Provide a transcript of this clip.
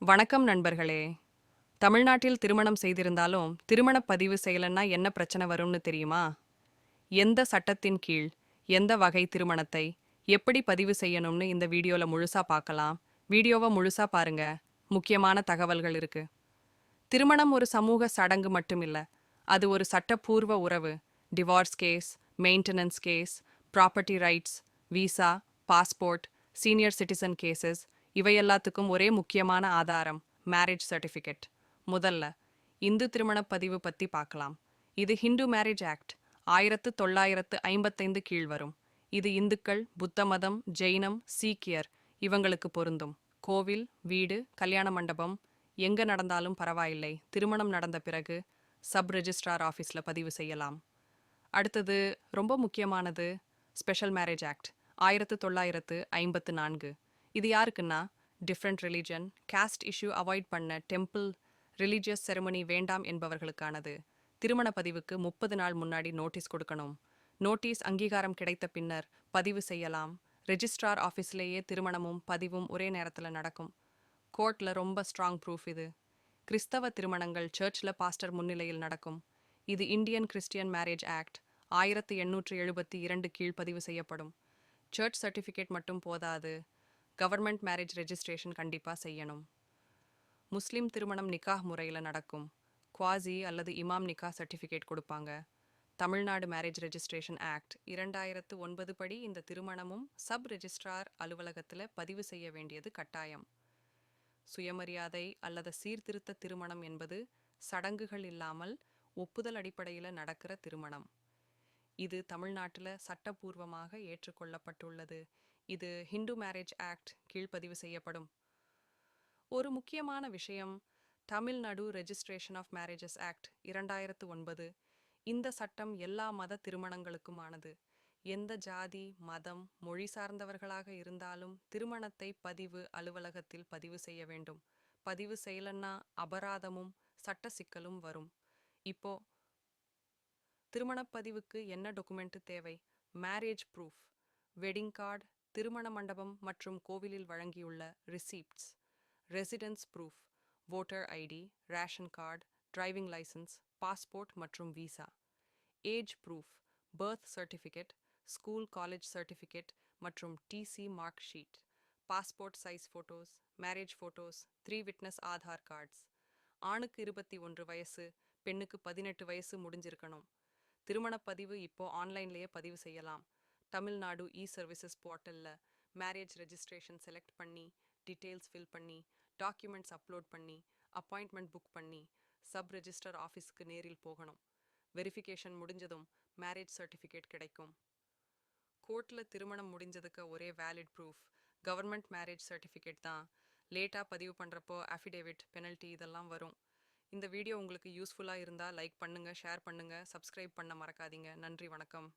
வணக்கம் நண்பர்களே. தமிழ்நாட்டில் திருமணம் செய்திருந்தாலும் திருமணப் பதிவு செய்யலன்னா என்ன பிரச்சனை வரும்னு தெரியுமா? எந்த சட்டத்தின் கீழ் எந்த வகை திருமணத்தை எப்படி பதிவு செய்யணும்னு இந்த வீடியோல முழுசா பார்க்கலாம். வீடியோவை முழுசா பாருங்க. முக்கியமான தகவல்கள் இருக்கு. திருமணம் ஒரு சமூக சடங்கு மட்டும் இல்ல. அது ஒரு சட்டப்பூர்வ உறவு. Divorce case, maintenance case, property rights, visa, passport, senior citizen cases இவை எல்லாத்துக்கும் ஒரே முக்கியமான ஆதாரம் மேரேஜ் சர்டிஃபிகேட். முதல்ல இந்து திருமணப் பதிவு பத்தி பார்க்கலாம். இது ஹிந்து மேரேஜ் ஆக்ட் 1955 கீழ் வரும். இது இந்துக்கள், புத்த மதம், ஜெயினம், சீக்கியர் இவங்களுக்கு பொருந்தும். கோவில், வீடு, கல்யாண மண்டபம் எங்க நடந்தாலும் பரவாயில்லை. திருமணம் நடந்த பிறகு சப் ரெஜிஸ்ட்ரார் ஆஃபீஸில் பதிவு செய்யலாம். அடுத்தது ரொம்ப முக்கியமானது ஸ்பெஷல் மேரேஜ் ஆக்ட் 1954. இது யாருக்குன்னா different religion, cost issue avoid பண்ண, டெம்பிள் ரிலீஜியஸ் செரமனி வேண்டாம் என்பவர்களுக்கானது. திருமண பதிவுக்கு 30 நாள் முன்னாடி நோட்டீஸ் கொடுக்கணும். நோட்டீஸ் அங்கீகாரம் கிடைத்த பின்னர் பதிவு செய்யலாம். ரெஜிஸ்ட்ரார் ஆஃபீஸ்லேயே திருமணமும் பதிவும் ஒரே நேரத்தில் நடக்கும். கோர்ட்டில் ரொம்ப ஸ்ட்ராங் ப்ரூஃப் இது. கிறிஸ்தவ திருமணங்கள் சர்ச்சில் பாஸ்டர் முன்னிலையில் நடக்கும். இது இந்தியன் கிறிஸ்டியன் மேரேஜ் ஆக்ட் 1872 கீழ் பதிவு செய்யப்படும். சர்ச் சர்டிஃபிகேட் மட்டும் போதாது, கவர்மெண்ட் மேரேஜ் ரெஜிஸ்ட்ரேஷன் கண்டிப்பாக செய்யணும். முஸ்லீம் திருமணம் நிக்காஹ் முறையில் நடக்கும். குவாசி அல்லது இமாம் நிக்காஹ் சர்டிஃபிகேட் கொடுப்பாங்க. தமிழ்நாடு மேரேஜ் ரெஜிஸ்ட்ரேஷன் ஆக்ட் 2009 படி இந்த திருமணமும் சப் ரெஜிஸ்ட்ரார் அலுவலகத்தில் பதிவு செய்ய வேண்டியது கட்டாயம். சுயமரியாதை அல்லது சீர்திருத்த திருமணம் என்பது சடங்குகள் இல்லாமல் ஒப்புதல் அடிப்படையில் நடக்கிற திருமணம். இது தமிழ்நாட்டில் சட்டபூர்வமாக ஏற்றுக்கொள்ளப்பட்டுள்ளது. இது ஹிந்து மேரேஜ் ஆக்ட் கீழ்ப்பதிவு செய்யப்படும். ஒரு முக்கியமான விஷயம் Tamil Nadu registration of marriages act 2009. இந்த சட்டம் எல்லா மத திருமணங்களுக்குமானது. எந்த ஜாதி, மதம், மொழி சார்ந்தவர்களாக இருந்தாலும் திருமணத்தை பதிவு அலுவலகத்தில் பதிவு செய்ய வேண்டும். பதிவு செய்யலன்னா அபராதமும் சட்ட சிக்கலும் வரும். இப்போ திருமணப்பதிவுக்கு என்ன டாக்குமெண்ட் தேவை? மேரேஜ் ப்ரூஃப், வெட்டிங் கார்டு, திருமண மண்டபம் மற்றும் கோவிலில் வழங்கியுள்ள receipts, residence proof, voter ID, ration card, driving licence, passport மற்றும் விசா. Age proof, birth certificate, school college certificate மற்றும் TC mark sheet. Passport size photos, marriage photos, 3 witness Aadhaar cards. ஆணுக்கு 21 வயசு, பெண்ணுக்கு 18 வயசு முடிஞ்சிருக்கணும். திருமணப்பதிவு இப்போ ஆன்லைன்லேயே பதிவு செய்யலாம். தமிழ்நாடு சர்வீசஸ் போர்ட்டலில் மேரேஜ் ரெஜிஸ்ட்ரேஷன் செலக்ட் பண்ணி, டீட்டெயில்ஸ் ஃபில் பண்ணி, டாக்குமெண்ட்ஸ் அப்லோட் பண்ணி, அப்பாயின்மெண்ட் புக் பண்ணி சப் ரெஜிஸ்டர் ஆஃபீஸுக்கு நேரில் போகணும். வெரிஃபிகேஷன் முடிஞ்சதும் மேரேஜ் சர்டிஃபிகேட் கிடைக்கும். கோர்ட்டில் திருமணம் முடிஞ்சதுக்கு ஒரே valid proof government marriage certificate தான். லேட்டாக பதிவு பண்ணுறப்போ அஃபிடேவிட், பெனல்ட்டி இதெல்லாம் வரும். இந்த வீடியோ உங்களுக்கு யூஸ்ஃபுல்லாக இருந்தால் லைக் பண்ணுங்கள், ஷேர் பண்ணுங்கள், சப்ஸ்கிரைப் பண்ண மறக்காதீங்க. நன்றி, வணக்கம்.